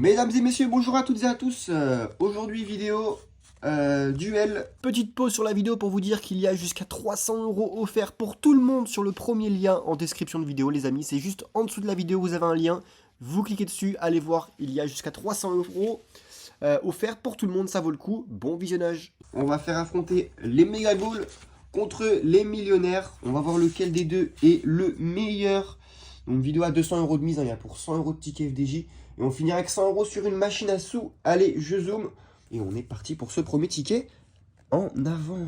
Mesdames et messieurs, bonjour à toutes et à tous. Aujourd'hui, vidéo duel. Petite pause sur la vidéo pour vous dire qu'il y a jusqu'à 300 € offerts pour tout le monde sur le premier lien en description de vidéo, les amis. C'est juste en dessous de la vidéo, vous avez un lien. Vous cliquez dessus, allez voir, il y a jusqu'à 300 € offerts pour tout le monde, ça vaut le coup. Bon visionnage. On va faire affronter les méga goals contre les millionnaires. On va voir lequel des deux est le meilleur. Donc vidéo à 200 € de mise, hein, il y a pour 100 € de ticket FDJ. Et on finira avec 100 € sur une machine à sous. Allez, je zoome. Et on est parti pour ce premier ticket. En avant.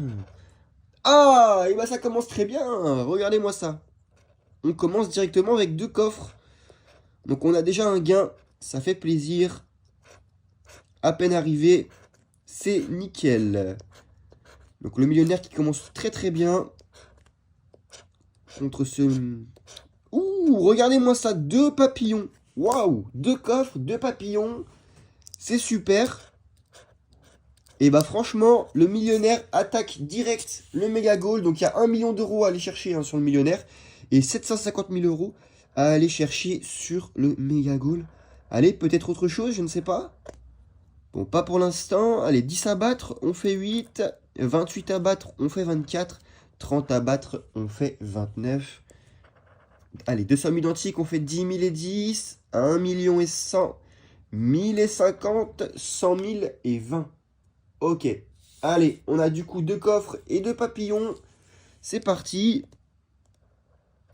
Ah, et bah ça commence très bien. Regardez-moi ça. On commence directement avec 2 coffres. Donc on a déjà un gain. Ça fait plaisir. À peine arrivé. C'est nickel. Donc le millionnaire qui commence très très bien. Contre ce... Ouh, regardez-moi ça. 2 papillons. Waouh, 2 coffres, 2 papillons. C'est super. Et bah franchement, le millionnaire attaque direct le méga goal. Donc il y a 1 million d'euros à aller chercher sur le millionnaire. Et 750 000 € à aller chercher sur le méga goal. Allez, peut-être autre chose, je ne sais pas. Bon, pas pour l'instant. Allez, 10 à battre, on fait 8. 28 à battre, on fait 24. 30 à battre, on fait 29. Allez, deux sommes identiques, on fait 10 000 et 10. 1 million et 100. 1000 et 50. 100 000 et 20. Ok, allez, on a du coup 2 coffres et 2 papillons. C'est parti.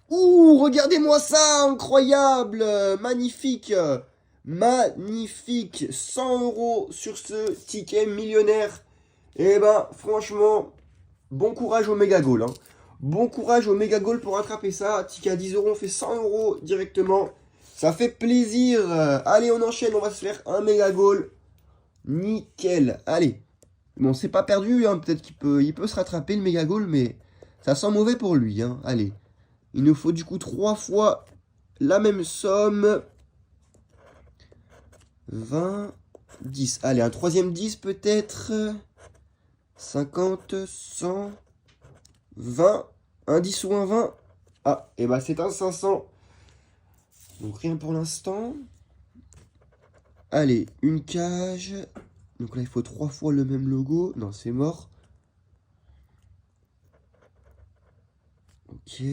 Ouh, regardez-moi ça, incroyable, magnifique, magnifique. 100 € sur ce ticket millionnaire. Et ben, franchement, bon courage au méga goal. Bon courage au méga goal pour attraper ça. Ticket à 10 €, on fait 100 € directement. Ça fait plaisir. Allez, on enchaîne, on va se faire un méga goal. Nickel, allez. Bon, c'est pas perdu, peut-être il peut se rattraper le méga goal, mais ça sent mauvais pour lui. Allez, il nous faut du coup 3 fois la même somme. 20, 10. Allez, un troisième 10 peut-être. 50, 100, 20. Un 10 ou un 20. Ah, et bah c'est un 500. Donc rien pour l'instant. Allez, une cage. Donc là, il faut 3 fois le même logo. Non, c'est mort. Ok.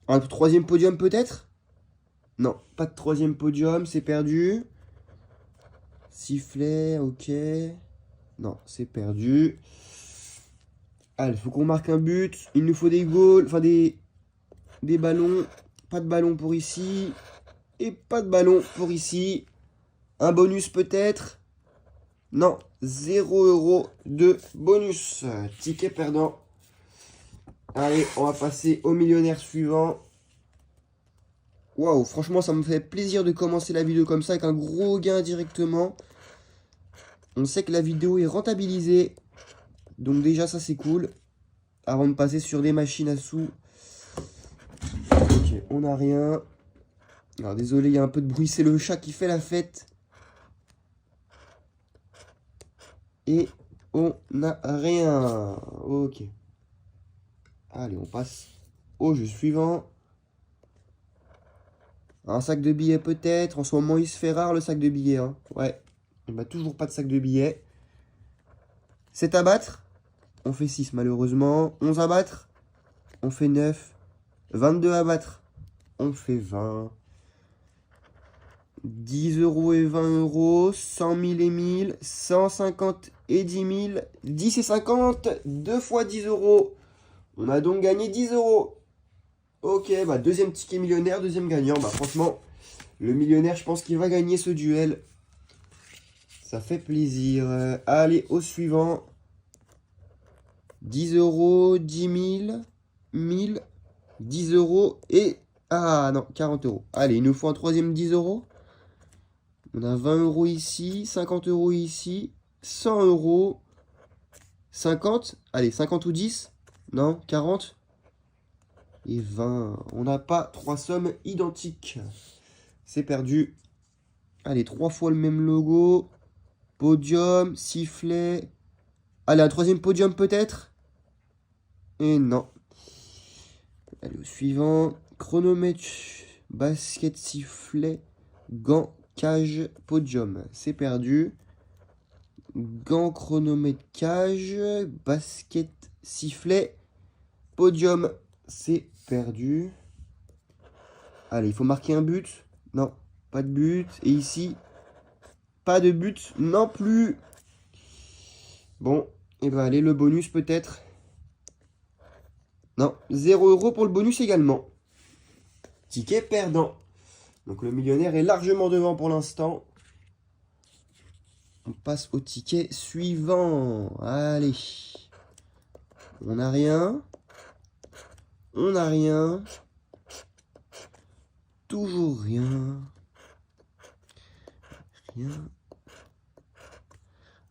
Un troisième podium peut-être? Non, pas de troisième podium, c'est perdu. Sifflet, ok. Non, c'est perdu. Allez, il faut qu'on marque un but. Il nous faut des goals, enfin des ballons. Pas de ballon pour ici. Et pas de ballon pour ici. Un bonus peut-être? Non, 0 € de bonus. Ticket perdant. Allez, on va passer au millionnaire suivant. Waouh, franchement, ça me fait plaisir de commencer la vidéo comme ça avec un gros gain directement. On sait que la vidéo est rentabilisée. Donc déjà, ça c'est cool. Avant de passer sur des machines à sous. Ok, on n'a rien. Alors désolé, il y a un peu de bruit. C'est le chat qui fait la fête. Et on n'a rien. Ok. Allez, on passe au jeu suivant. Un sac de billets peut-être. En ce moment, il se fait rare le sac de billets. Ouais. Il n'y a toujours pas de sac de billets. 7 à battre. On fait 6 malheureusement. 11 à battre. On fait 9. 22 à battre. On fait 20. 10 € et 20 €. 100 000 et 1000. 150 et 10 000. 10 et 50. 2 fois 10 €. On a donc gagné 10 €. Ok, bah deuxième ticket millionnaire, deuxième gagnant. Bah franchement, le millionnaire, je pense qu'il va gagner ce duel. Ça fait plaisir. Allez, au suivant. 10 €, 10 000, 1000, 10 € et... Ah non, 40 €. Allez, il nous faut un troisième 10 €. On a 20 € ici, 50 € ici, 100 €, 50. Allez, 50 ou 10? Non, 40 et 20. On n'a pas 3 sommes identiques. C'est perdu. Allez, 3 fois le même logo. Podium, sifflet. Allez, un troisième podium peut-être? Et non. Allez, au suivant. Chronomètre, basket, sifflet, gants, cage, podium, c'est perdu. Gant, chronomètre, cage, basket, sifflet, podium, c'est perdu. Allez, il faut marquer un but. Non, pas de but. Et ici, pas de but non plus. Bon, et ben allez, le bonus peut-être. Non, 0 € pour le bonus également. Ticket perdant. Donc le millionnaire est largement devant pour l'instant. On passe au ticket suivant. Allez. On n'a rien. On n'a rien. Toujours rien. Rien.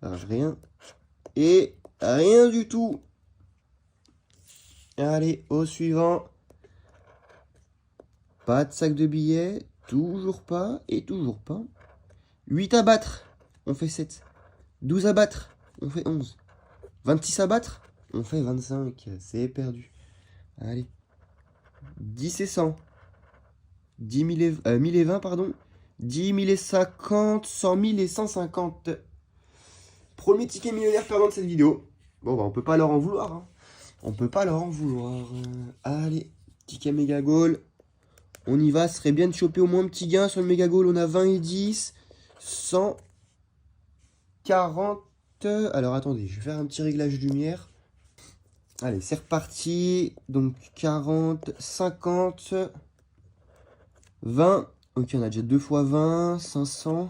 Rien. Et rien du tout. Allez, au suivant. Pas de sac de billets. Toujours pas. Et toujours pas. 8 à battre. On fait 7. 12 à battre. On fait 11. 26 à battre. On fait 25. C'est perdu. Allez. 10 et 100. 10 000 et, 1000 et 20, pardon. 10 000 et 50. 100 000 et 150. Premier ticket millionnaire perdant de cette vidéo. Bon, bah, on peut pas leur en vouloir. Hein. On peut pas leur en vouloir. Allez. Ticket méga goal. On y va. Ce serait bien de choper au moins un petit gain sur le méga goal. On a 20 et 10. 140. Alors attendez, je vais faire un petit réglage de lumière. Allez, c'est reparti. Donc 40, 50, 20. Ok, on a déjà 2 fois 20, 500,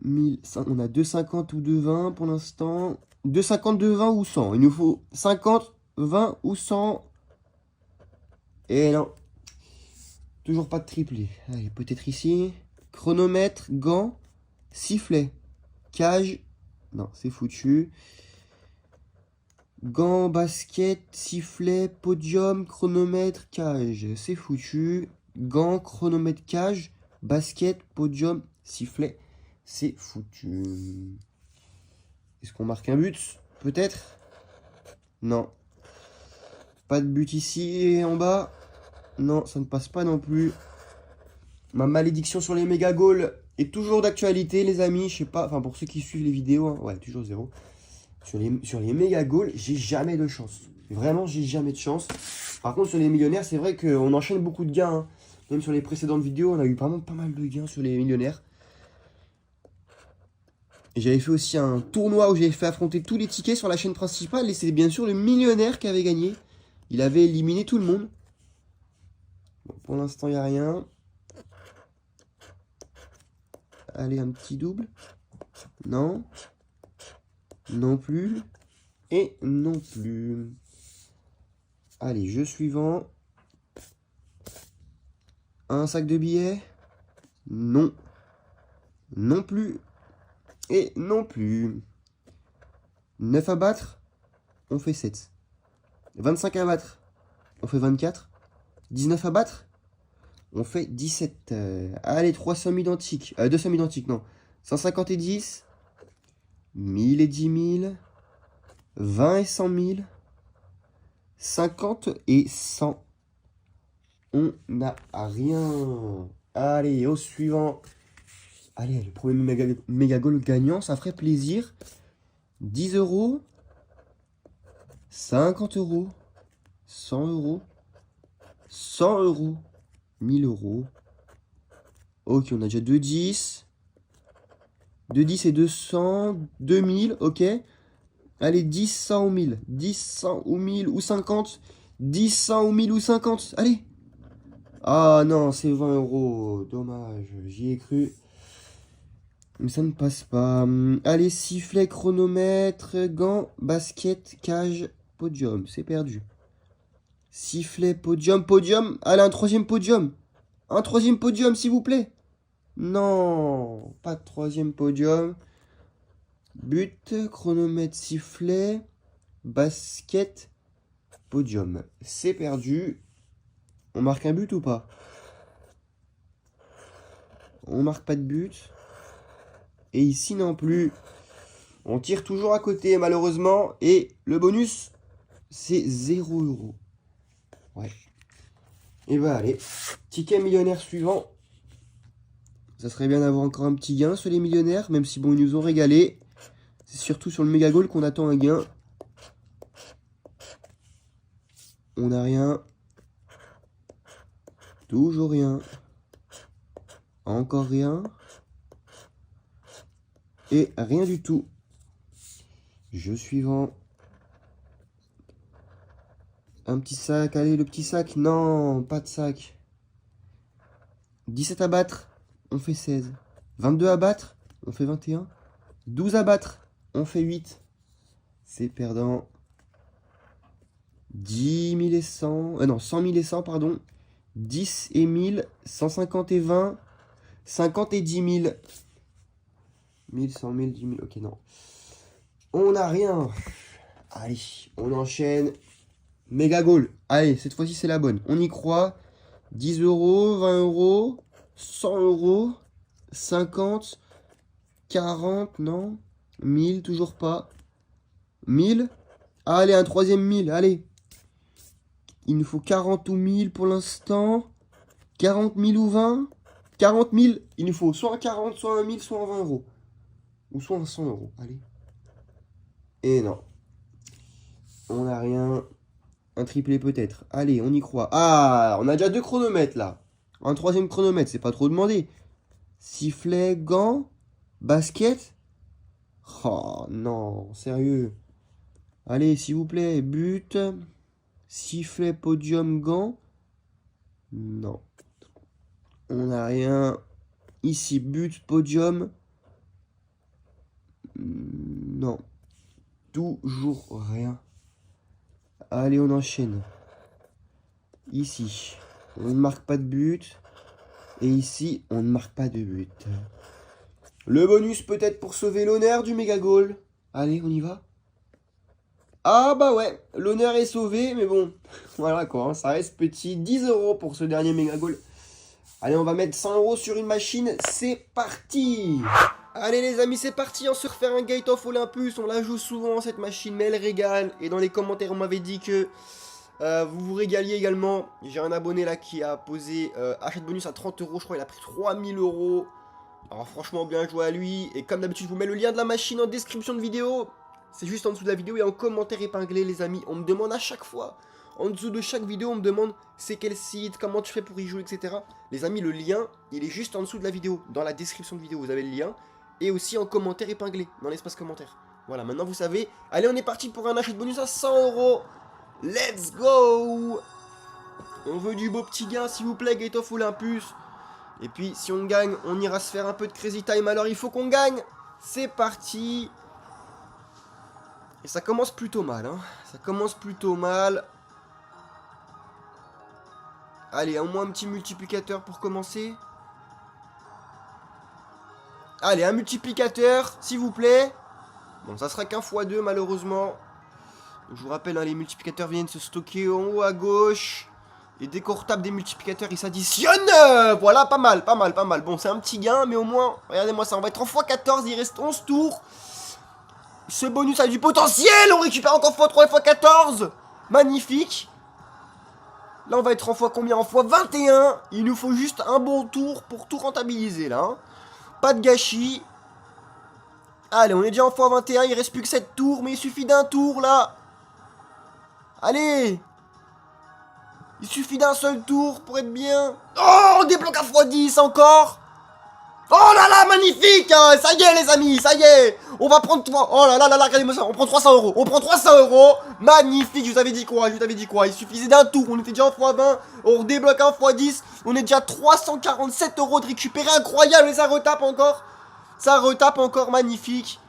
1000. On a 2,50 ou 2,20 pour l'instant. 2,50, 2,20 ou 100. Il nous faut 50, 20 ou 100. Et non. Toujours pas de triplé. Allez, peut-être ici. Chronomètre, gant, sifflet, cage. Non, c'est foutu. Gants, basket, sifflet, podium, chronomètre, cage. C'est foutu. Gants, chronomètre, cage, basket, podium, sifflet. C'est foutu. Est-ce qu'on marque un but? Peut-être? Non. Pas de but ici en bas. Non, ça ne passe pas non plus. Ma malédiction sur les méga goals est toujours d'actualité, les amis. Je sais pas, enfin pour ceux qui suivent les vidéos, hein, ouais, toujours 0. Sur les méga goals, j'ai jamais de chance. Vraiment, j'ai jamais de chance. Par contre, sur les millionnaires, c'est vrai qu'on enchaîne beaucoup de gains. Hein. Même sur les précédentes vidéos, on a eu vraiment pas mal de gains sur les millionnaires. Et j'avais fait aussi un tournoi où j'avais fait affronter tous les tickets sur la chaîne principale. Et c'est bien sûr le millionnaire qui avait gagné. Il avait éliminé tout le monde. Bon, pour l'instant, il n'y a rien. Allez, un petit double. Non. Non plus. Et non plus. Allez, jeu suivant. Un sac de billets. Non. Non plus. Et non plus. 9 à battre. On fait 7. 25 à battre. On fait 24. 19 à battre. On fait 17. Allez, 3 sommes identiques. 2 sommes identiques, non. 150 et 10. 1000 et 10 000. 20 et 100 000. 50 et 100. On n'a rien. Allez, au suivant. Allez, le premier méga goal gagnant, ça ferait plaisir. 10 €. 50 €. 100 €. 100 €. 1000 €. Ok, on a déjà 2 10. 2 10 et 200. 2000, ok. Allez, 10, 100 ou 1000. 10, 100 ou 1000 ou 50. 10, 100 ou 1000 ou 50. Allez. Ah non, c'est 20 €. Dommage, j'y ai cru. Mais ça ne passe pas. Allez, sifflet, chronomètre, gants, basket, cage, podium. C'est perdu. Sifflet, podium, podium. Allez, un troisième podium. Un troisième podium, s'il vous plaît. Non, pas de troisième podium. But, chronomètre, sifflet, basket, podium. C'est perdu. On marque un but ou pas? On marque pas de but. Et ici non plus. On tire toujours à côté malheureusement. Et le bonus, c'est 0 €. Ouais. Et bah allez. Ticket millionnaire suivant. Ça serait bien d'avoir encore un petit gain sur les millionnaires, même si bon, ils nous ont régalé. C'est surtout sur le méga goal qu'on attend un gain. On n'a rien. Toujours rien. Encore rien. Et rien du tout. Jeu suivant. Un petit sac. Allez, le petit sac. Non, pas de sac. 17 à battre. On fait 16. 22 à battre. On fait 21. 12 à battre. On fait 8. C'est perdant. 10 000 et 100. Non, 100 000 et 100, pardon. 10 et 1000. 150 et 20. 50 et 10 000. 1000, 100 000, 10 000. Ok, non. On n'a rien. Allez, on enchaîne. Méga goal. Allez, cette fois-ci, c'est la bonne. On y croit. 10 euros, 20 euros, 100 euros, 50, 40, non. 1000, toujours pas. 1000. Allez, un troisième 1000, allez. Il nous faut 40 ou 1000 pour l'instant. 40 000 ou 20. 40 000, il nous faut soit un 40, soit un 1000, soit un 20 euros. Ou soit un 100 euros, allez. Et non. On n'a rien. Un triplé peut-être. Allez, on y croit. Ah, on a déjà 2 chronomètres là. Un troisième chronomètre, c'est pas trop demandé. Sifflet, gants, basket. Oh non, sérieux. Allez, s'il vous plaît, but. Sifflet, podium, gants. Non. On n'a rien. Ici, but, podium. Non. Toujours rien. Allez, on enchaîne. Ici, on ne marque pas de but. Et ici, on ne marque pas de but. Le bonus peut-être pour sauver l'honneur du méga goal. Allez, on y va. Ah bah ouais, l'honneur est sauvé, mais bon, voilà quoi, hein, ça reste petit. 10 euros pour ce dernier méga goal. Allez, on va mettre 100 euros sur une machine, c'est parti. Allez les amis, c'est parti, on se refait un Gate of Olympus. On la joue souvent cette machine, mais elle régale. Et dans les commentaires, on m'avait dit que vous vous régaliez également. J'ai un abonné là qui a posé achat de bonus à 30 euros, je crois il a pris 3000 euros. Alors franchement, bien joué à lui. Et comme d'habitude, je vous mets le lien de la machine en description de vidéo. C'est juste en dessous de la vidéo et en commentaire épinglé les amis. On me demande à chaque fois, en dessous de chaque vidéo, on me demande c'est quel site, comment tu fais pour y jouer, etc. Les amis, le lien, il est juste en dessous de la vidéo. Dans la description de vidéo, vous avez le lien. Et aussi en commentaire épinglé, dans l'espace commentaire. Voilà, maintenant vous savez. Allez, on est parti pour un achat de bonus à 100 euros. Let's go. On veut du beau petit gain, s'il vous plaît, Gate of Olympus. Et puis, si on gagne, on ira se faire un peu de crazy time. Alors, il faut qu'on gagne. C'est parti. Et ça commence plutôt mal, hein. Ça commence plutôt mal. Allez, au moins un petit multiplicateur pour commencer. Allez, un multiplicateur, s'il vous plaît. Bon, ça sera qu'un x2, malheureusement. Donc, je vous rappelle, hein, les multiplicateurs viennent se stocker en haut à gauche. Et dès qu'on retape des multiplicateurs, ils s'additionnent. Voilà, pas mal, pas mal, pas mal. Bon, c'est un petit gain, mais au moins, regardez-moi ça, on va être en x14, il reste 11 tours. Ce bonus a du potentiel, on récupère encore x3 et x14. Magnifique. Là, on va être en x combien? En x21. Il nous faut juste un bon tour pour tout rentabiliser, là. Hein. Pas de gâchis. Allez, on est déjà en x21, il reste plus que 7 tours, mais il suffit d'un tour, là. Allez. Il suffit d'un seul tour pour être bien. Oh, on débloque à x10 encore. Oh là là, magnifique. Ça y est, les amis, ça y est. On va prendre 3. Oh là là là là, regardez-moi ça. On prend 300 euros. On prend 300 euros. Magnifique, je vous avais dit quoi? Je vous avais dit quoi? Il suffisait d'un tour. On était déjà en x20. On redébloque un x10. On est déjà 347 euros de récupérer. Incroyable. Et ça retape encore. Ça retape encore. Magnifique.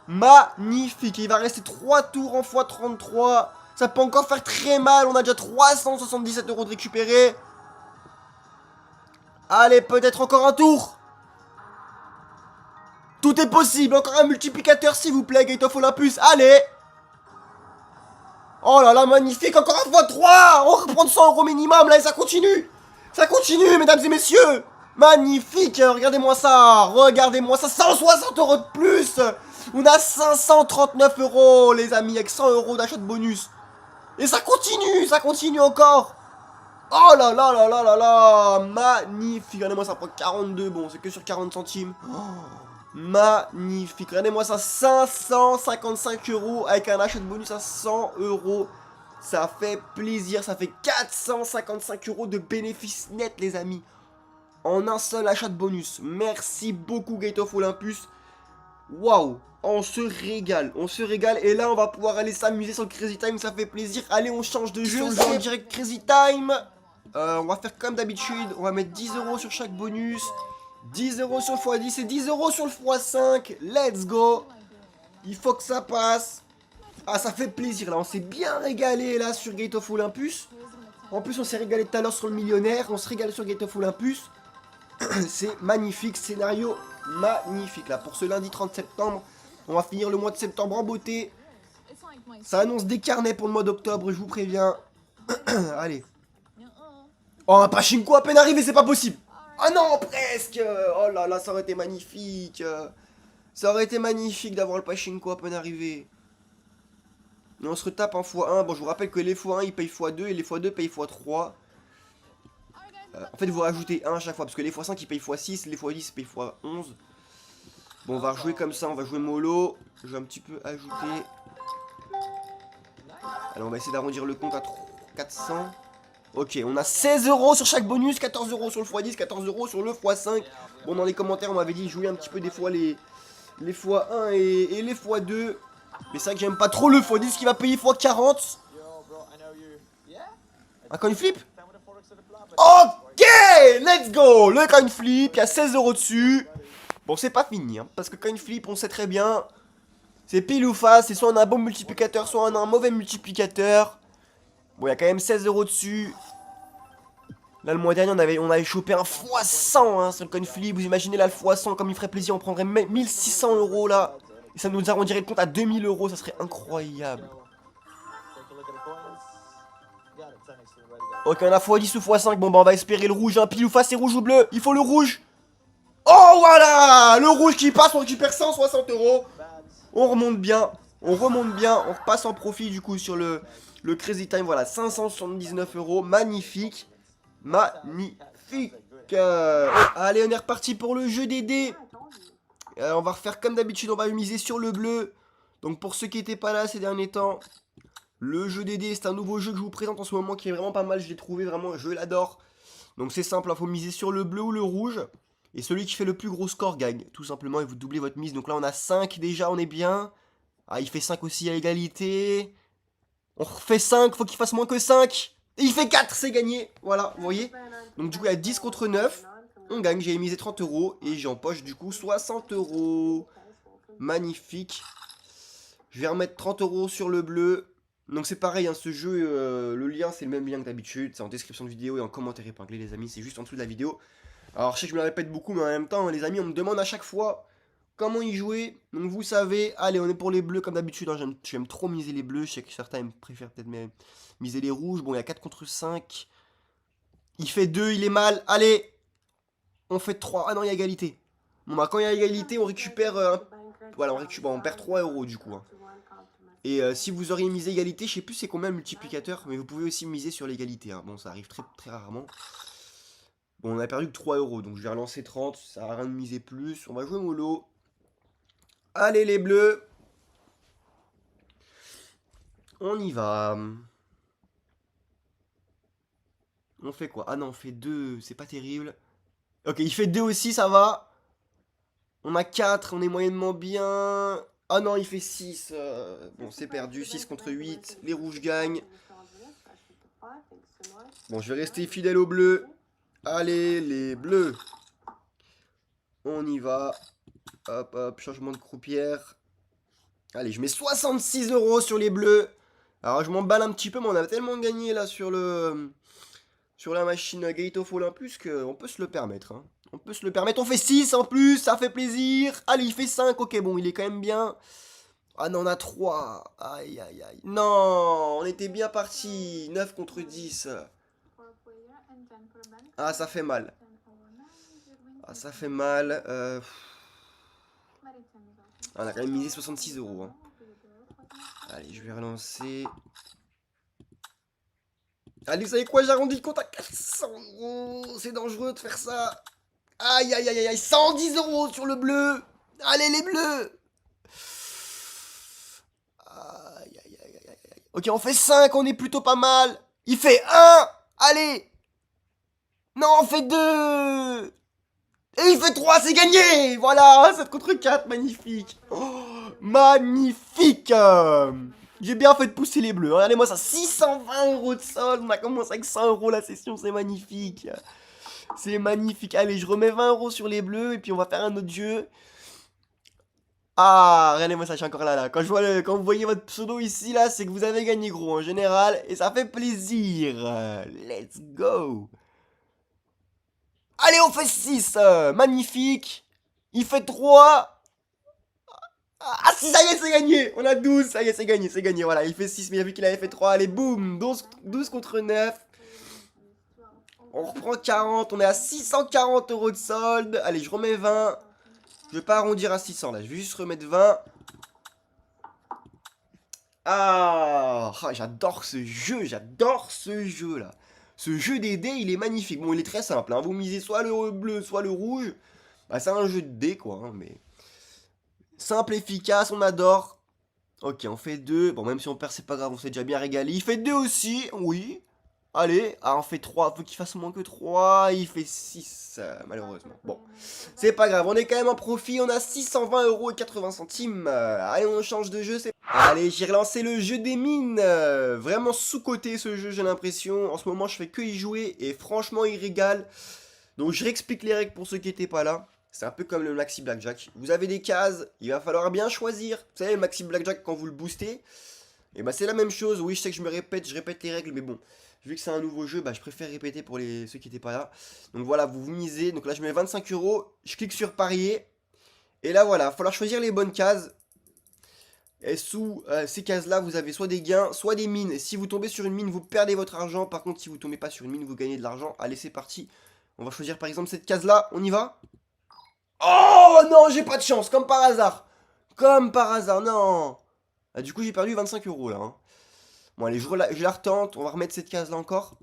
Magnifique. Il va rester 3 tours en x33. Ça peut encore faire très mal. On a déjà 377 euros de récupérer. Allez, peut-être encore un tour. Tout est possible. Encore un multiplicateur, s'il vous plaît, Gate of Olympus. Allez. Oh là là, magnifique. Encore un x3. On reprend 100 euros minimum, là, et ça continue. Ça continue, mesdames et messieurs. Magnifique. Regardez-moi ça. Regardez-moi ça. 160 euros de plus. On a 539 euros, les amis, avec 100 euros d'achat de bonus. Et ça continue encore. Oh là là là là là là. Magnifique. Regardez-moi, ça prend 42. Bon, c'est que sur 40 centimes. Oh, magnifique. Regardez-moi ça. 555 € avec un achat de bonus à 100 €. Ça fait plaisir. Ça fait 455 € de bénéfices nets, les amis. En un seul achat de bonus. Merci beaucoup, Gate of Olympus. Waouh, on se régale, on se régale. Et là, on va pouvoir aller s'amuser sur le Crazy Time, ça fait plaisir. Allez, on change de jeu, c'est en direct Crazy Time. On va faire comme d'habitude, on va mettre 10 € sur chaque bonus. 10 € sur le x10 et 10 € sur le x5. Let's go. Il faut que ça passe. Ah, ça fait plaisir, là, on s'est bien régalé, là, sur Gate of Olympus. En plus, on s'est régalé tout à l'heure sur le millionnaire. On se régale sur Gate of Olympus. C'est magnifique, scénario magnifique là. Pour ce lundi 30 septembre, on va finir le mois de septembre en beauté. Ça annonce des carnets pour le mois d'octobre, je vous préviens. Allez. Oh, un Pachinko à peine arrivé, c'est pas possible. Ah non, presque. Oh là là, ça aurait été magnifique. Ça aurait été magnifique d'avoir le Pachinko à peine arrivé. Et on se retape en x1. Bon, je vous rappelle que les x1 ils payent x2 et les x2 payent x3. En fait, vous rajoutez 1 à chaque fois, parce que les x5 ils payent x6, les x10 ils payent x11. Bon, on va rejouer comme ça, on va jouer mollo. Je vais un petit peu ajouter. Allez, on va essayer d'arrondir le compte à 400. Ok, on a 16 € sur chaque bonus, 14 € sur le x10, 14 € sur le x5. Bon, dans les commentaires, on m'avait dit jouer un petit peu des fois les x1 et les x2. Mais c'est vrai que j'aime pas trop le x10 qui va payer x40. Un coin flip? Ok, let's go. Le coin flip, il y a 16 € dessus. Bon, c'est pas fini, hein, parce que coin flip, on sait très bien, c'est pile ou face, c'est soit on a un bon multiplicateur, soit on a un mauvais multiplicateur. Bon, il y a quand même 16 € dessus. Là, le mois dernier, on avait chopé un x100 hein, sur le coin flip. Vous imaginez là le x100, comme il ferait plaisir, on prendrait 1600 € là. Et ça nous arrondirait le compte à 2000 €, ça serait incroyable. Ok, on a x10 ou x5, bon bah on va espérer le rouge, hein, pile ou face, c'est rouge ou bleu, il faut le rouge. Oh voilà, le rouge qui passe, on récupère 160 €. On remonte bien, on repasse en profit du coup sur le Crazy Time, voilà, 579 €, magnifique, magnifique. Allez, on est reparti pour le jeu des dés. On va refaire comme d'habitude, on va miser sur le bleu. Donc pour ceux qui n'étaient pas là ces derniers temps, le jeu des dés, c'est un nouveau jeu que je vous présente en ce moment qui est vraiment pas mal, je l'ai trouvé vraiment, je l'adore. Donc c'est simple, il faut miser sur le bleu ou le rouge. Et celui qui fait le plus gros score gagne, tout simplement, et vous doublez votre mise. Donc là, on a 5 déjà, on est bien. Ah, il fait 5 aussi à égalité. On refait 5, faut qu'il fasse moins que 5. Et il fait 4, c'est gagné. Voilà, vous voyez. Donc du coup, il y a 10 contre 9. On gagne, j'ai misé 30 € et j'empoche du coup 60 €. Magnifique. Je vais remettre 30 € sur le bleu. Donc c'est pareil, hein, ce jeu, le lien c'est le même lien que d'habitude. C'est en description de vidéo et en commentaire épinglé, les amis. C'est juste en dessous de la vidéo. Alors je sais que je me le répète beaucoup, mais en même temps, les amis, on me demande à chaque fois comment y jouer. Donc vous savez, allez, on est pour les bleus comme d'habitude. Hein, j'aime trop miser les bleus. Je sais que certains préfèrent peut-être miser les rouges. Bon, il y a 4 contre 5. Il fait 2, il est mal. Allez, on fait 3. Ah non, il y a égalité. Bon, bah quand il y a égalité, on récupère... voilà, on perd 3 € du coup. Hein. Et si vous auriez misé égalité, je sais plus c'est combien le multiplicateur, mais vous pouvez aussi miser sur l'égalité. Hein. Bon, ça arrive très, très rarement. Bon, on a perdu que 3 €, donc je vais relancer 30, ça sert à rien de miser plus. On va jouer mollo. Allez les bleus. On y va. On fait quoi? Ah non, on fait 2, c'est pas terrible. Ok, il fait 2 aussi, ça va. On a 4, on est moyennement bien. Ah non, il fait 6. Bon, c'est perdu, 6 contre 8. Les rouges gagnent. Bon, je vais rester fidèle aux bleus. Allez, les bleus. On y va. Hop, hop, changement de croupière. Allez, je mets 66 € sur les bleus. Alors, je m'emballe un petit peu, mais on a tellement gagné là sur la machine Gate of Olympus qu'on peut se le permettre. Hein. On peut se le permettre. On fait 6 en plus, ça fait plaisir. Allez, il fait 5. Ok, bon, il est quand même bien. Ah non, on a 3. Aïe, aïe, aïe. Non, on était bien parti. 9 contre 10. Ah, ça fait mal. Ah, ça fait mal. On a quand même misé 66 €. Hein. Allez, je vais relancer. Allez, vous savez quoi, j'arrondis le compte à 400 euros. C'est dangereux de faire ça. Aïe, aïe, aïe, aïe, 110 euros sur le bleu. Allez, les bleus. Aïe, aïe, aïe, aïe, aïe. Ok, on fait 5, on est plutôt pas mal. Il fait 1. Allez. Non, on fait 2. Et il fait 3, c'est gagné. Voilà, 7 contre 4, magnifique. Oh, magnifique. J'ai bien fait de pousser les bleus. Regardez-moi ça, 620 euros de solde. On a commencé avec 100 euros la session, c'est magnifique. C'est magnifique. Allez, je remets 20 euros sur les bleus et puis on va faire un autre jeu. Ah, regardez-moi ça, je suis encore là. Quand, quand vous voyez votre pseudo ici, là, c'est que vous avez gagné gros en général. Et ça fait plaisir. Let's go. Allez, on fait 6. Magnifique. Il fait 3. Ah si, ça y est, c'est gagné. On a 12, ça y est, c'est gagné, c'est gagné. Voilà, il fait 6, mais il a vu qu'il avait fait 3. Allez, boum, 12 contre 9. On reprend 40, on est à 640 euros de solde. Allez, je remets 20. Je vais pas arrondir à 600 là, je vais juste remettre 20. Ah, j'adore ce jeu là. Ce jeu des dés, il est magnifique. Bon, il est très simple, hein. Vous misez soit le bleu, soit le rouge. Bah, c'est un jeu de dés quoi, hein, mais simple, efficace, on adore. Ok, on fait 2. Bon, même si on perd, c'est pas grave, on s'est déjà bien régalé. Il fait 2 aussi, oui. Allez, ah, on fait 3. Faut qu'il fasse moins que 3. Il fait 6, malheureusement. Bon, c'est pas grave, on est quand même en profit. On a 620 euros et 80 centimes. Allez, on change de jeu. Allez, j'ai relancé le jeu des mines. Vraiment sous-coté ce jeu, j'ai l'impression. En ce moment, je fais que y jouer. Et franchement, il régale. Donc, je réexplique les règles pour ceux qui n'étaient pas là. C'est un peu comme le Maxi Blackjack. Vous avez des cases, il va falloir bien choisir. Vous savez, le Maxi Blackjack, quand vous le boostez, et bah c'est la même chose. Oui, je sais que je me répète, je répète les règles, mais bon, vu que c'est un nouveau jeu, bah je préfère répéter pour ceux qui n'étaient pas là. Donc voilà, vous vous misez. Donc là, je mets 25 euros, je clique sur parier. Et là, voilà, il va falloir choisir les bonnes cases. Et sous ces cases-là, vous avez soit des gains, soit des mines. Et si vous tombez sur une mine, vous perdez votre argent. Par contre, si vous tombez pas sur une mine, vous gagnez de l'argent. Allez, c'est parti. On va choisir par exemple cette case-là. On y va? Oh non, j'ai pas de chance, comme par hasard. Comme par hasard, non. Ah, du coup, j'ai perdu 25 euros là, hein. Bon, allez, je la retente. On va remettre cette case là encore.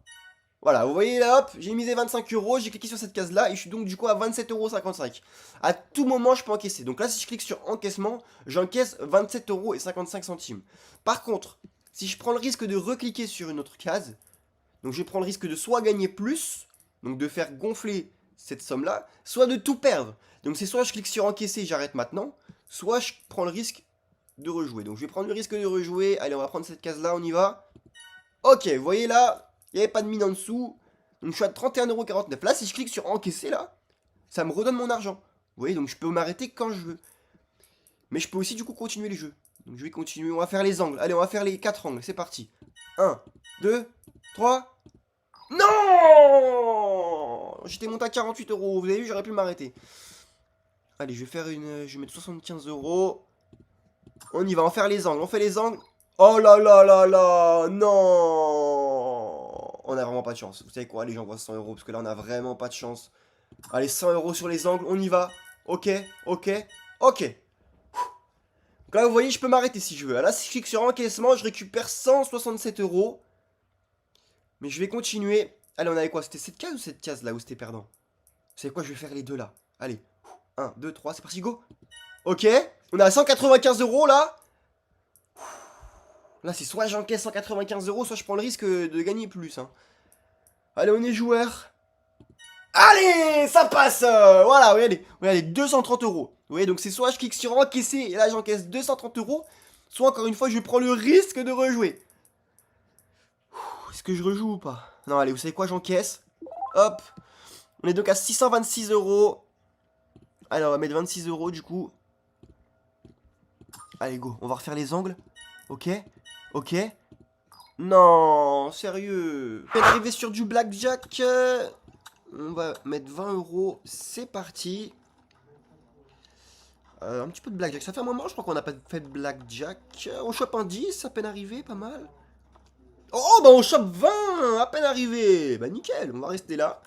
Voilà, vous voyez là, hop, j'ai misé 25 euros. J'ai cliqué sur cette case là et je suis donc du coup à 27,55 €. À tout moment, je peux encaisser. Donc là, si je clique sur encaissement, j'encaisse 27,55 €. Par contre, si je prends le risque de recliquer sur une autre case, donc je prends le risque de soit gagner plus, donc de faire gonfler cette somme-là, soit de tout perdre. Donc c'est soit je clique sur encaisser, j'arrête maintenant, soit je prends le risque de rejouer. Donc je vais prendre le risque de rejouer. Allez, on va prendre cette case-là, on y va. Ok, vous voyez là, il n'y avait pas de mine en dessous. Donc je suis à 31,49 €. Là, si je clique sur encaisser, là, ça me redonne mon argent. Vous voyez, donc je peux m'arrêter quand je veux. Mais je peux aussi du coup continuer les jeux. Donc je vais continuer, on va faire les angles. Allez, on va faire les 4 angles, c'est parti. 1, 2, 3... Non! J'étais monté à 48 euros. Vous avez vu, j'aurais pu m'arrêter. Allez, je vais faire une. Je vais mettre 75 euros. On y va, on va faire les angles. On fait les angles. Oh là là là là! Non! On a vraiment pas de chance. Vous savez quoi? Allez, j'envoie 100 euros parce que là, on a vraiment pas de chance. Allez, 100 euros sur les angles. On y va. Ok, ok, ok. Donc là, vous voyez, je peux m'arrêter si je veux. Là, si je clique sur encaissement, je récupère 167 euros. Mais je vais continuer. Allez, on avait quoi? C'était cette case ou cette case là où c'était perdant? Vous savez quoi? Je vais faire les deux là. Allez. 1, 2, 3, c'est parti, go. Ok. On est à 195 euros là. Là, c'est soit j'encaisse 195 euros, soit je prends le risque de gagner plus, hein. Allez, on est joueur. Allez, ça passe. Voilà, regardez, 230 euros. Vous voyez, donc c'est soit je clique sur encaisser et là j'encaisse 230 euros, soit encore une fois je prends le risque de rejouer. Est-ce que je rejoue ou pas? Non, allez, vous savez quoi, j'encaisse. Hop. On est donc à 626 euros. Allez, on va mettre 26 euros du coup. Allez, go. On va refaire les angles. Ok. Ok. Non, sérieux. On est arrivé sur du blackjack. On va mettre 20 euros. C'est parti. Un petit peu de blackjack. Ça fait un moment, je crois qu'on n'a pas fait de blackjack. On chope un 10, à peine arrivé, pas mal. Oh, bah on chope 20, à peine arrivé. Bah nickel, on va rester là.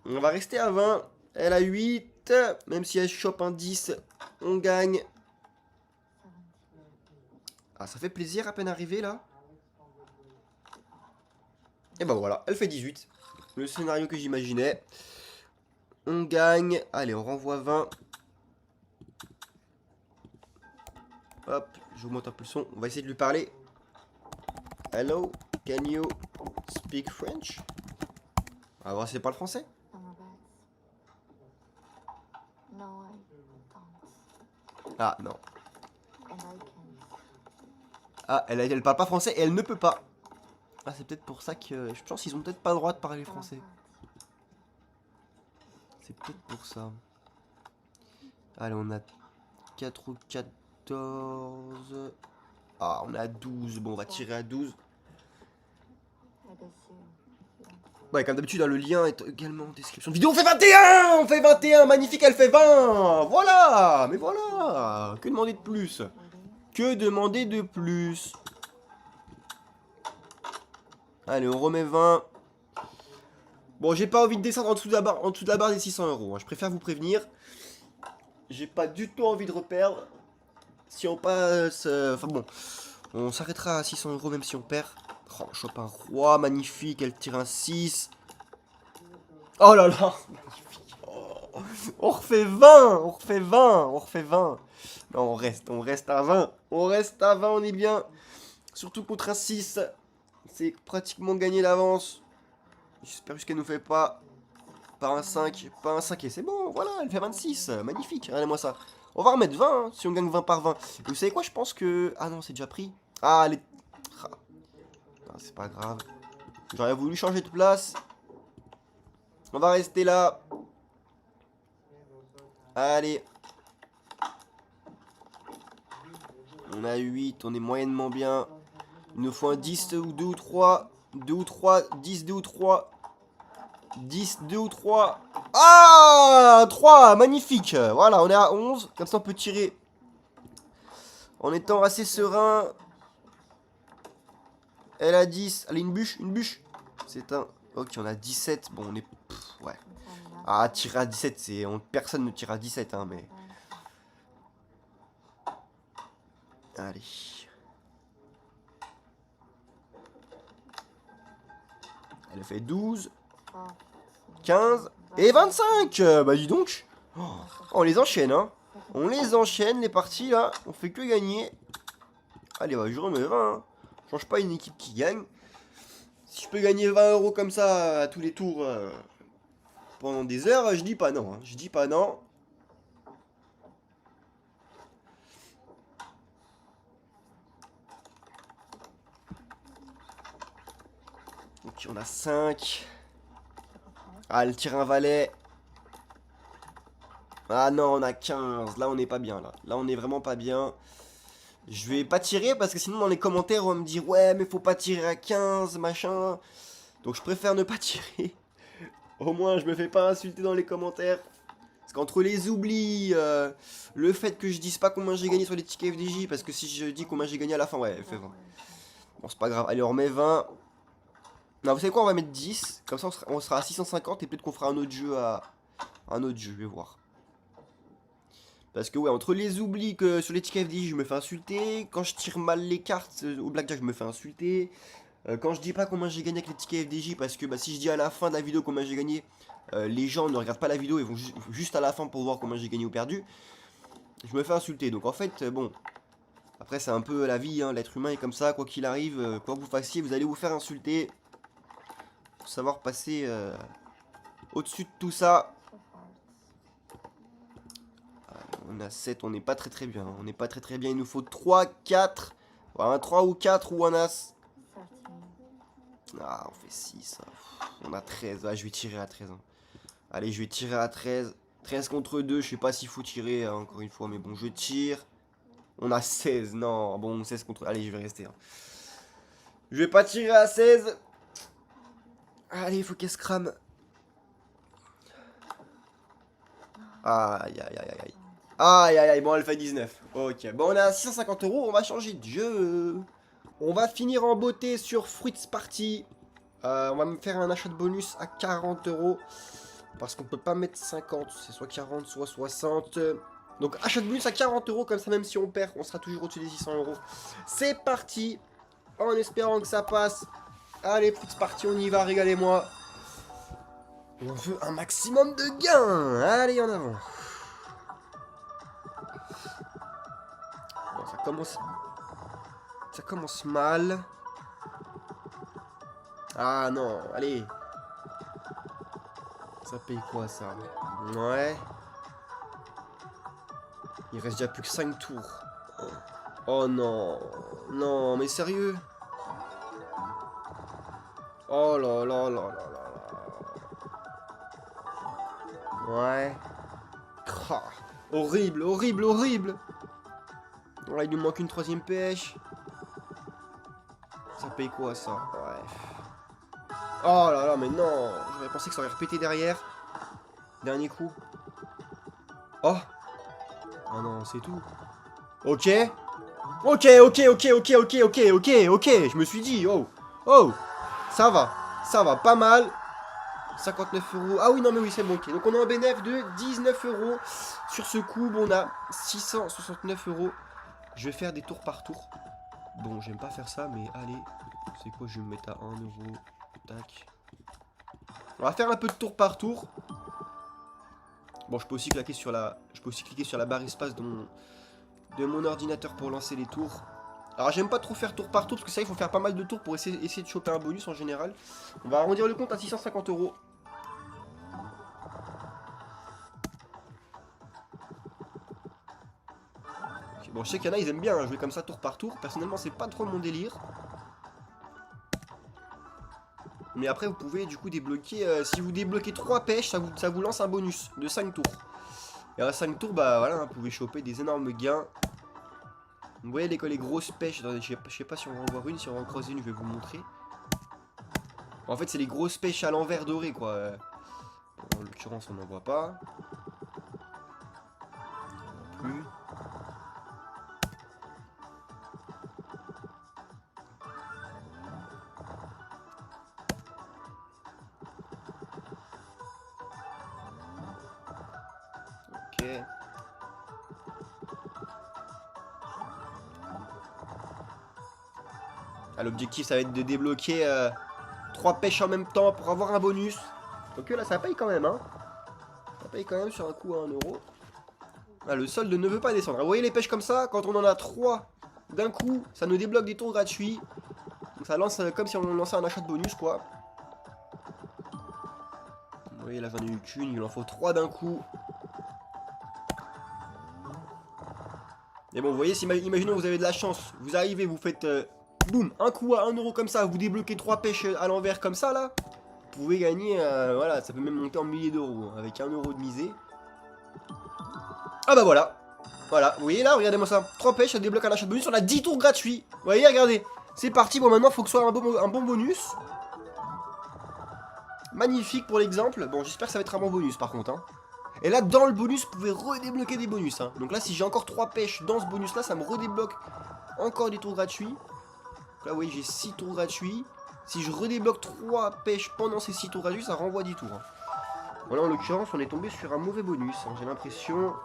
On va rester à 20. Elle a 8. Même si elle chope un 10, on gagne. Ah, ça fait plaisir à peine arrivé là. Et ben voilà, elle fait 18. Le scénario que j'imaginais. On gagne. Allez, on renvoie 20. Hop, j'augmente un peu le son. On va essayer de lui parler. Hello, can you speak French? On va voir si c'est pas le français. Ah non. Ah, elle parle pas français et elle ne peut pas. Ah, c'est peut-être pour ça que je pense qu'ils ont peut-être pas le droit de parler français. C'est peut-être pour ça. Allez, on a 4 ou 14. Ah, on a 12. Bon, on va tirer à 12. Ouais, comme d'habitude, le lien est également en description de vidéo. On fait 21! On fait 21! Magnifique, elle fait 20! Voilà! Mais voilà! Que demander de plus? Que demander de plus? Allez, on remet 20. Bon, j'ai pas envie de descendre en dessous de la barre des 600 euros. Je préfère vous prévenir. J'ai pas du tout envie de reperdre. Si on passe... Enfin bon, on s'arrêtera à 600 euros même si on perd. Oh, on chope un roi, magnifique. Elle tire un 6. Oh là là! Magnifique. Oh. On refait 20! On refait 20! On refait 20! Non, on reste à 20. On reste à 20, on est bien. Surtout contre un 6. C'est pratiquement gagné l'avance. J'espère juste qu'elle nous fait pas un 5. Pas un 5 et c'est bon, voilà, elle fait 26. Magnifique, regardez-moi ça. On va remettre 20 hein, si on gagne 20 par 20. Et vous savez quoi, je pense que... Ah non, c'est déjà pris. Ah, elle est... Ah. C'est pas grave. J'aurais voulu changer de place. On va rester là. Allez. On a 8, on est moyennement bien. Il nous faut un 10 ou 2 ou 3. 2 ou 3, 10, 2 ou 3. 10, 2 ou 3. Ah 3, magnifique. Voilà, on est à 11. Comme ça, on peut tirer en étant assez serein. Elle a 10. Allez, une bûche, une bûche. C'est un... Ok, on a 17. Bon, on est... Pff, ouais. Ah, tirer à 17, c'est... Personne ne tire à 17, hein, mais... Allez. Elle fait 12. 15 et 25. Bah dis donc. Oh, on les enchaîne, hein. On les enchaîne, les parties, là. On fait que gagner. Allez, bah, je remets 20. Hein. Change pas une équipe qui gagne. Si je peux gagner 20 euros comme ça à tous les tours pendant des heures, je dis pas non. Hein. Je dis pas non. Ok, on a 5. Ah, elle tire un valet. Ah non, on a 15. Là, on n'est pas bien, là. Là, on est vraiment pas bien. Je vais pas tirer parce que sinon, dans les commentaires, on va me dire ouais, mais faut pas tirer à 15, machin. Donc, je préfère ne pas tirer. Au moins, je me fais pas insulter dans les commentaires. Parce qu'entre les oublis, le fait que je dise pas combien j'ai gagné sur les tickets FDJ, parce que si je dis combien j'ai gagné à la fin, ouais, elle fait 20. Bon, c'est pas grave. Allez, on remet 20. Non, vous savez quoi, on va mettre 10. Comme ça, on sera à 650 et peut-être qu'on fera un autre jeu à... Un autre jeu, je vais voir. Parce que ouais, entre les oublis que sur les tickets FDJ, je me fais insulter. Quand je tire mal les cartes au blackjack, je me fais insulter. Quand je dis pas combien j'ai gagné avec les tickets FDJ, parce que bah, si je dis à la fin de la vidéo combien j'ai gagné, les gens ne regardent pas la vidéo, ils vont juste à la fin pour voir combien j'ai gagné ou perdu. Je me fais insulter. Donc en fait, bon, après c'est un peu la vie, hein, l'être humain est comme ça, quoi qu'il arrive, quoi que vous fassiez, vous allez vous faire insulter. Faut savoir passer au-dessus de tout ça. On a 7, on n'est pas très bien. On n'est pas très bien. Il nous faut 3, 4. Voilà, un 3 ou 4 ou un as. Ah, on fait 6. Hein. On a 13. Ah, je vais tirer à 13. Hein. Allez, je vais tirer à 13. 13 contre 2. Je sais pas s'il faut tirer, hein, encore une fois. Mais bon, je tire. On a 16. Non, bon, 16 contre... Allez, je vais rester. Hein. Je vais pas tirer à 16. Allez, il faut qu'elle se crame. Aïe, aïe, aïe, aïe. Aïe, aïe, aïe. Bon, elle fait 19. Ok. Bon, on a 650 euros. On va changer de jeu. On va finir en beauté sur Fruits Party. On va me faire un achat de bonus à 40 euros. Parce qu'on peut pas mettre 50. C'est soit 40, soit 60. Donc achat de bonus à 40 euros. Comme ça, même si on perd, on sera toujours au-dessus des 600 euros. C'est parti. En espérant que ça passe. Allez, petite partie, on y va, régalez-moi. On veut un maximum de gains. Allez, en avant. Bon, ça commence mal. Ah non, allez. Ça paye quoi, ça? Ouais. Il reste déjà plus que 5 tours. Oh non. Non, mais sérieux? Oh là là là là là là. Ouais. Ah, horrible, horrible, horrible. Là, il nous manque une troisième pêche. Ça paye quoi, ça? Ouais. Oh là là, mais non. J'aurais pensé que ça aurait répété derrière. Dernier coup. Oh. Oh non, c'est tout. Ok. Ok, ok, ok, ok, ok, ok, ok, ok. Je me suis dit, oh. Oh. Ça va, pas mal. 59 euros. Ah oui, non, mais oui, c'est bon. Ok. Donc on a un bénéfice de 19 euros. Sur ce coup, bon, on a 669 euros. Je vais faire des tours par tour. Bon, j'aime pas faire ça, mais allez. C'est quoi, je vais me mettre à 1 euro. Tac. On va faire un peu de tour par tour. Bon, je peux aussi cliquer sur la barre espace de mon ordinateur pour lancer les tours. Alors j'aime pas trop faire tour par tour parce que ça il faut faire pas mal de tours pour essayer de choper un bonus en général. On va arrondir le compte à 650 euros. Bon, je sais qu'il y en a, ils aiment bien jouer comme ça tour par tour. Personnellement, c'est pas trop mon délire. Mais après, vous pouvez du coup débloquer. Si vous débloquez 3 pêches, ça vous lance un bonus de 5 tours. Et à 5 tours, bah voilà, vous pouvez choper des énormes gains. Vous voyez les grosses pêches. Attendez, je sais pas si on va en voir une. Si on va en croiser une, je vais vous montrer. En fait, c'est les grosses pêches à l'envers dorées, quoi. En l'occurrence, on n'en voit pas. Non plus. Ok. Ah, l'objectif, ça va être de débloquer 3 pêches en même temps pour avoir un bonus. Donc là, ça paye quand même, hein. Ça paye quand même sur un coup à 1 euro. Ah, le solde ne veut pas descendre. Vous voyez les pêches comme ça, quand on en a 3 d'un coup, ça nous débloque des tours gratuits. Donc ça lance comme si on lançait un achat de bonus, quoi. Vous voyez, là, j'en ai eu qu'une, il en faut 3 d'un coup. Mais bon, vous voyez, si, imaginons vous avez de la chance, vous arrivez, vous faites boum, un coup à 1 euro comme ça, vous débloquez 3 pêches à l'envers comme ça, là. Vous pouvez gagner, voilà, ça peut même monter en milliers d'euros, hein, avec 1 euro de misée. Ah bah voilà. Voilà, vous voyez là, regardez-moi ça. 3 pêches, ça débloque un achat de bonus, on a 10 tours gratuits. Vous voyez, regardez. C'est parti, bon maintenant, il faut que ce soit un bon bonus. Magnifique pour l'exemple. Bon, j'espère que ça va être un bon bonus par contre, hein. Et là, dans le bonus, vous pouvez redébloquer des bonus, hein. Donc là, si j'ai encore 3 pêches dans ce bonus-là, ça me redébloque encore des tours gratuits. Donc là, vous voyez, j'ai 6 tours gratuits. Si je redébloque 3 pêches pendant ces 6 tours gratuits, ça renvoie 10 tours, hein. Voilà, en l'occurrence, on est tombé sur un mauvais bonus, hein. J'ai l'impression...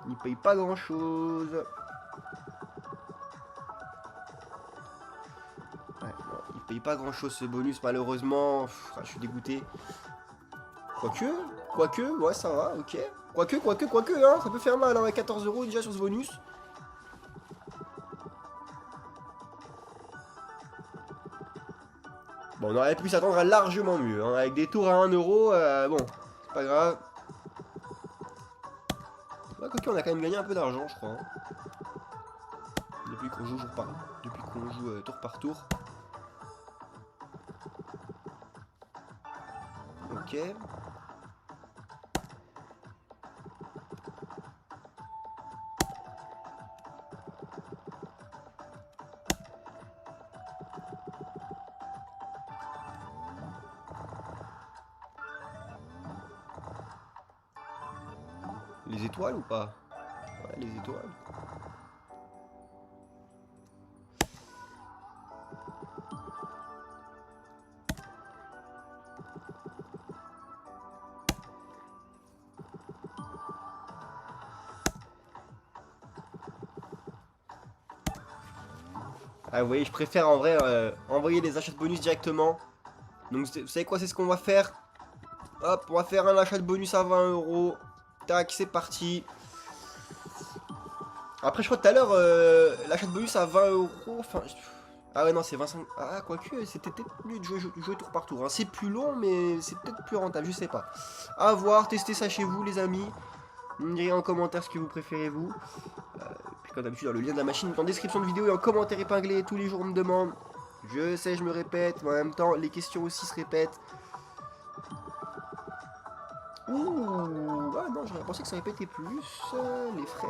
Il paye pas grand-chose. Ouais, non, il paye pas grand-chose ce bonus, malheureusement. Pff, je suis dégoûté. Quoique, ouais, ça va, ok. Quoique, hein, ça peut faire mal, hein, avec 14 euros déjà sur ce bonus. Bon, on aurait pu s'attendre à largement mieux, hein, avec des tours à 1 euro, bon, c'est pas grave. Ouais, quoique, on a quand même gagné un peu d'argent, je crois, hein. Depuis qu'on joue tour par tour. Ok. Les étoiles ou pas? Ouais, les étoiles. Ah vous voyez, je préfère en vrai envoyer les achats de bonus directement. Donc vous savez quoi, c'est ce qu'on va faire. Hop, on va faire un achat de bonus à 20 €. Tac, c'est parti. Après, je crois que tout à l'heure, l'achat de bonus à 20 €. Enfin. Ah ouais, non, c'est 25. Ah, quoique, c'était peut-être mieux de jouer tour par tour. Hein. C'est plus long, mais c'est peut-être plus rentable, je sais pas. À voir, testez ça chez vous, les amis. Vous me direz en commentaire ce que vous préférez, vous. Puis, comme d'habitude, dans le lien de la machine est en description de vidéo et en commentaire épinglé. Tous les jours, on me demande. Je sais, je me répète, mais en même temps, les questions aussi se répètent. Ouh, ah non, j'aurais pensé que ça répétait plus. Les fraises.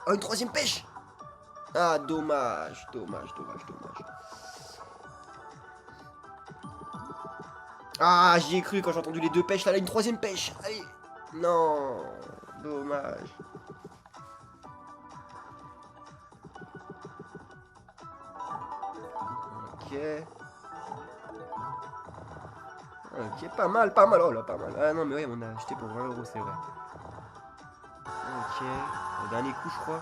Ah, une troisième pêche! Ah, dommage, dommage, dommage, dommage. Ah, j'y ai cru quand j'ai entendu les deux pêches. Là, une troisième pêche. Allez. Non, dommage. Ok. Ok, pas mal, pas mal. Oh là, pas mal. Ah non, mais ouais, on a acheté pour 20 €, c'est vrai. Ok. Le dernier coup, je crois.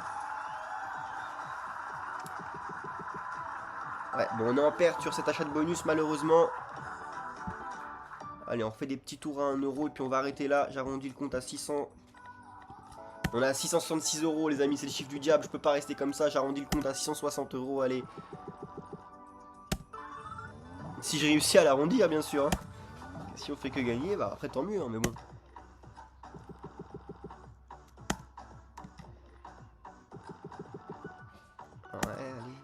Ouais, bon, on est en perte sur cet achat de bonus, malheureusement. Allez, on fait des petits tours à 1 € et puis on va arrêter là. J'arrondis le compte à 600. On a 666 €, les amis, c'est le chiffre du diable. Je peux pas rester comme ça. J'arrondis le compte à 660 €. Allez. Si j'ai réussi à l'arrondir, bien sûr. Hein. Si on fait que gagner, bah après tant mieux, hein, mais bon. Ouais, allez.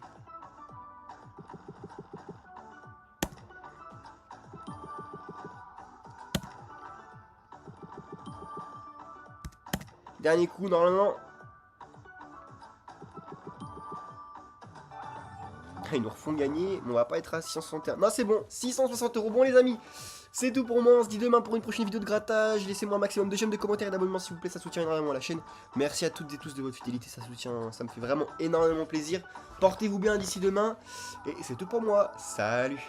Dernier coup, normalement. Ils nous refont gagner, mais on va pas être à 661. Non, c'est bon, 660 €. Bon, les amis, c'est tout pour moi. On se dit demain pour une prochaine vidéo de grattage. Laissez-moi un maximum de j'aime, de commentaires et d'abonnements s'il vous plaît, ça soutient énormément la chaîne. Merci à toutes et tous de votre fidélité, ça soutient, ça me fait vraiment énormément plaisir. Portez-vous bien d'ici demain. Et c'est tout pour moi. Salut!